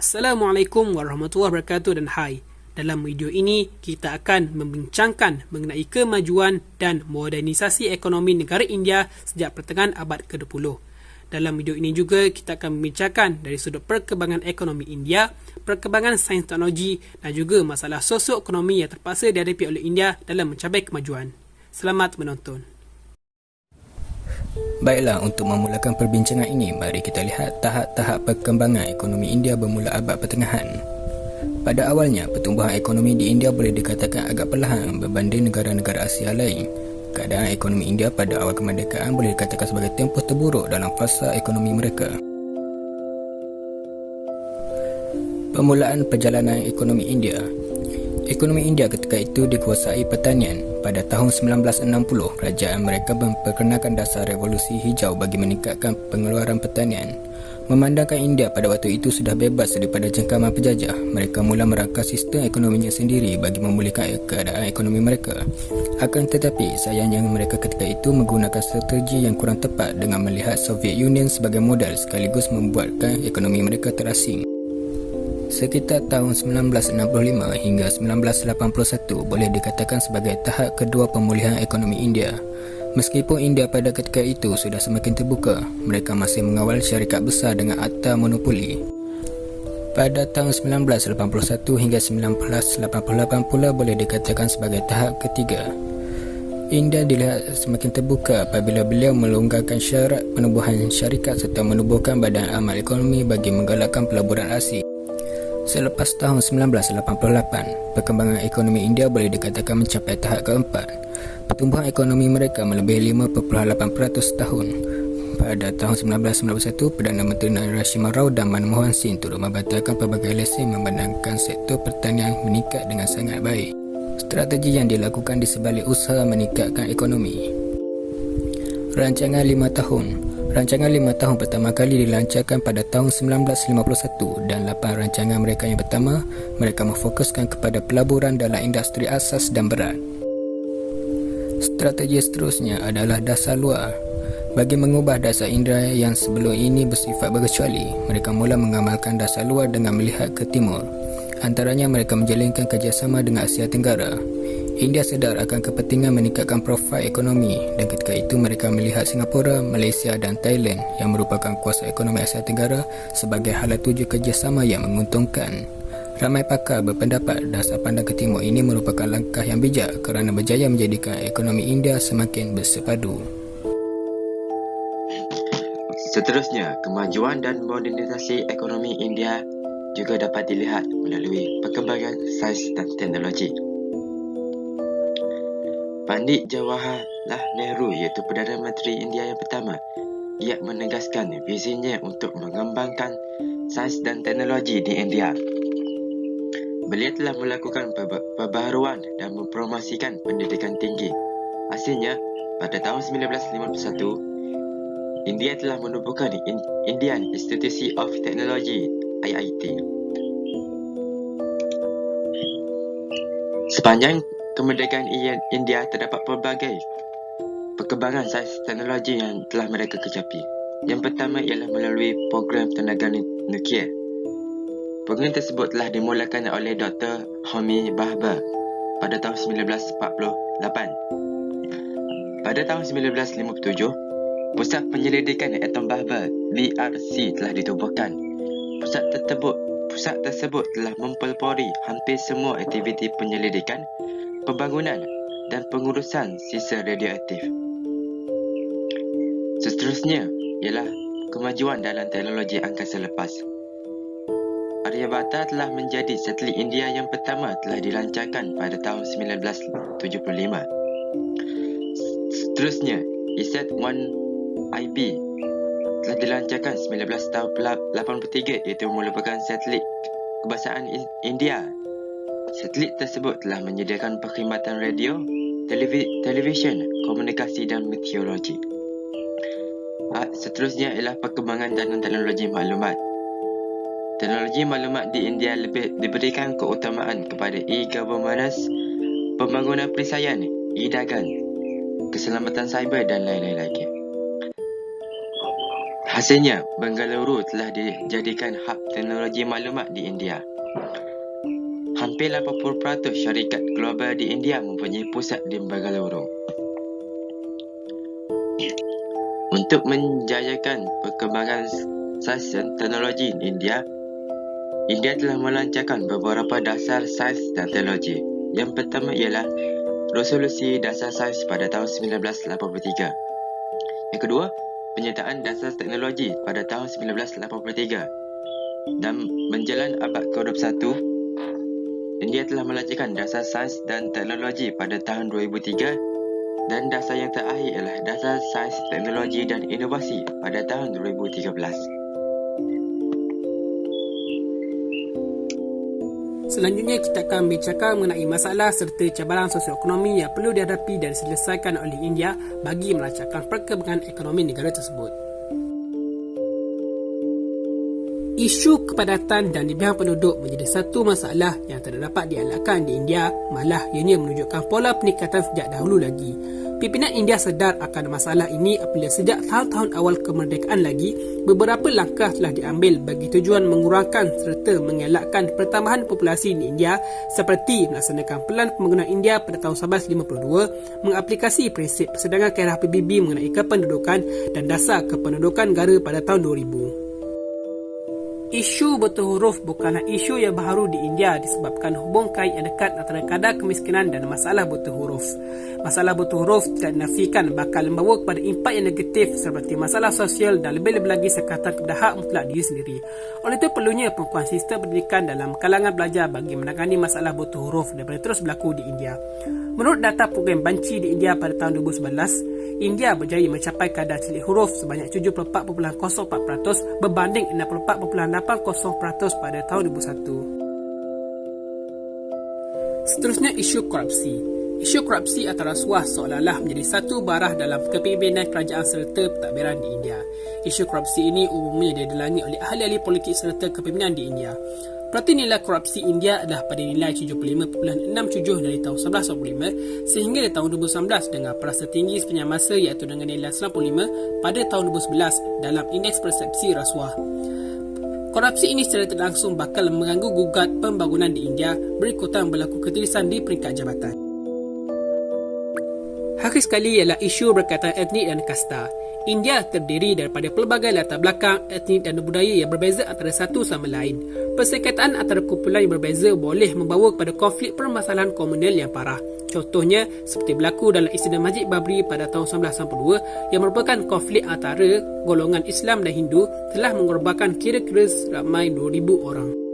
Assalamualaikum warahmatullahi wabarakatuh dan hai. Dalam video ini, kita akan membincangkan mengenai kemajuan dan modernisasi ekonomi negara India sejak pertengahan abad ke-20. Dalam video ini juga, kita akan membincangkan dari sudut perkembangan ekonomi India, perkembangan sains teknologi dan juga masalah sosioekonomi yang terpaksa dihadapi oleh India dalam mencapai kemajuan. Selamat menonton. Baiklah, untuk memulakan perbincangan ini, mari kita lihat tahap-tahap perkembangan ekonomi India bermula abad pertengahan. Pada awalnya, pertumbuhan ekonomi di India boleh dikatakan agak perlahan berbanding negara-negara Asia lain. Keadaan ekonomi India pada awal kemerdekaan boleh dikatakan sebagai tempoh terburuk dalam fasa ekonomi mereka. Permulaan perjalanan ekonomi India. Ekonomi India ketika itu dikuasai pertanian. Pada tahun 1960, kerajaan mereka memperkenalkan dasar revolusi hijau bagi meningkatkan pengeluaran pertanian. Memandangkan India pada waktu itu sudah bebas daripada jangkaman penjajah, mereka mula merangka sistem ekonominya sendiri bagi memulihkan keadaan ekonomi mereka. Akan tetapi, sayangnya mereka ketika itu menggunakan strategi yang kurang tepat dengan melihat Soviet Union sebagai modal sekaligus membuatkan ekonomi mereka terasing. Sekitar tahun 1965 hingga 1981 boleh dikatakan sebagai tahap kedua pemulihan ekonomi India. Meskipun India pada ketika itu sudah semakin terbuka, mereka masih mengawal syarikat besar dengan akta monopoli. Pada tahun 1981 hingga 1988 pula boleh dikatakan sebagai tahap ketiga. India dilihat semakin terbuka apabila beliau melonggarkan syarat penubuhan syarikat serta menubuhkan badan amal ekonomi bagi menggalakkan pelaburan asing. Selepas tahun 1988, perkembangan ekonomi India boleh dikatakan mencapai tahap keempat. Pertumbuhan ekonomi mereka melebihi 5.8% tahun. Pada tahun 1991, Perdana Menteri Narasimha Rao dan Manmohan Singh turut membatalkan pelbagai lesen memandangkan sektor pertanian meningkat dengan sangat baik. Strategi yang dilakukan di sebalik usaha meningkatkan ekonomi. Rancangan 5 tahun. Rancangan 5 tahun pertama kali dilancarkan pada tahun 1951 dan 8 rancangan mereka yang pertama, mereka memfokuskan kepada pelaburan dalam industri asas dan berat. Strategi seterusnya adalah dasar luar. Bagi mengubah dasar indera yang sebelum ini bersifat berkecuali, mereka mula mengamalkan dasar luar dengan melihat ke timur. Antaranya mereka menjalinkan kerjasama dengan Asia Tenggara. India sedar akan kepentingan meningkatkan profil ekonomi dan ketika itu mereka melihat Singapura, Malaysia dan Thailand yang merupakan kuasa ekonomi Asia Tenggara sebagai hala tuju kerjasama yang menguntungkan. Ramai pakar berpendapat dasar pandang ke timur ini merupakan langkah yang bijak kerana berjaya menjadikan ekonomi India semakin bersepadu. Seterusnya, kemajuan dan modernisasi ekonomi India juga dapat dilihat melalui perkembangan sains dan teknologi. Pandit Jawaharlal Nehru iaitu Perdana Menteri India yang pertama, dia menegaskan visinya untuk mengembangkan sains dan teknologi di India. Beliau telah melakukan perbaharuan dan mempromosikan pendidikan tinggi. Hasilnya, pada tahun 1951, India telah menubuhkan Indian Institute of Technology (IIT). Sepanjang kemerdekaan India terdapat pelbagai perkembangan sains teknologi yang telah mereka kecapi. Yang pertama ialah melalui program tenaga nuklear. Program tersebut telah dimulakan oleh Dr. Homi Bhabha pada tahun 1948. Pada tahun 1957, Pusat Penyelidikan Atom Bhabha (BRC) telah ditubuhkan. Pusat tersebut telah mempelopori hampir semua aktiviti penyelidikan, pembangunan dan pengurusan sisa radioaktif. Seterusnya ialah kemajuan dalam teknologi angkasa lepas. Aryabhata telah menjadi satelit India yang pertama telah dilancarkan pada tahun 1975. Seterusnya, ISAT-1IB telah dilancarkan 1983 iaitu merupakan satelit kebangsaan India. Satelit tersebut telah menyediakan perkhidmatan radio, televisyen, komunikasi dan meteorologi. Seterusnya ialah perkembangan dalam teknologi maklumat. Teknologi maklumat di India lebih diberikan keutamaan kepada e-governance, pembangunan perisaian, e-dagang, keselamatan cyber dan lain-lain lagi. Hasilnya, Bengaluru telah dijadikan hub teknologi maklumat di India. Hampir 80% syarikat global di India mempunyai pusat di Bengaluru. Untuk menjayakan perkembangan sains dan teknologi di India telah melancarkan beberapa dasar sains dan teknologi. Yang pertama ialah Resolusi Dasar Sains pada tahun 1983. Yang kedua, penyertaan dasar teknologi pada tahun 1983. Dan menjelang abad ke-21, India telah melancarkan dasar sains dan teknologi pada tahun 2003 dan dasar yang terakhir ialah dasar sains, teknologi dan inovasi pada tahun 2013. Selanjutnya kita akan bincangkan mengenai masalah serta cabaran sosioekonomi yang perlu dihadapi dan diselesaikan oleh India bagi melancarkan perkembangan ekonomi negara tersebut. Isu kepadatan dan lebihan penduduk menjadi satu masalah yang tidak dapat dielakkan di India, malah ianya menunjukkan pola peningkatan sejak dahulu lagi. Pimpinan India sedar akan masalah ini apabila sejak tahun-tahun awal kemerdekaan lagi, beberapa langkah telah diambil bagi tujuan mengurangkan serta mengelakkan pertambahan populasi di India seperti melaksanakan Pelan Pembangunan India pada tahun 1952, mengaplikasi prinsip persidangan Khairah PBB mengenai kependudukan dan dasar kependudukan negara pada tahun 2000. Isu buta huruf bukanlah isu yang baru di India disebabkan hubung kait yang dekat antara kadar kemiskinan dan masalah buta huruf. Masalah buta huruf tidak dinafikan bakal membawa kepada impak yang negatif seperti masalah sosial dan lebih-lebih lagi sekatan kepada hak mutlak diri sendiri. Oleh itu perlunya pengukuhan sistem pendidikan dalam kalangan pelajar bagi menangani masalah buta huruf daripada terus berlaku di India. Menurut data program Banci di India pada tahun 2011, India berjaya mencapai kadar cilik huruf sebanyak 74.04% berbanding 64.80% pada tahun 2001. Seterusnya, isu korupsi. Isu korupsi atau rasuah seolah-olah menjadi satu barah dalam kepimpinan kerajaan serta pentadbiran di India. Isu korupsi ini umumnya didalangi oleh ahli-ahli politik serta kepimpinan di India. Berarti nilai korupsi India adalah pada nilai 75.67 dari tahun 1995 sehingga di tahun 2019 dengan perasa tinggi sepanjang masa iaitu dengan nilai 95 pada tahun 2011 dalam indeks persepsi rasuah. Korupsi ini secara tidak langsung bakal mengganggu gugat pembangunan di India berikutan berlaku ketirisan di peringkat jabatan. Akhir sekali ialah isu berkaitan etnik dan kasta. India terdiri daripada pelbagai latar belakang, etnik dan budaya yang berbeza antara satu sama lain. Persengketaan antara kumpulan yang berbeza boleh membawa kepada konflik permasalahan komunal yang parah. Contohnya, seperti berlaku dalam insiden Masjid Babri pada tahun 1992 yang merupakan konflik antara golongan Islam dan Hindu telah mengorbankan kira-kira ramai 2,000 orang.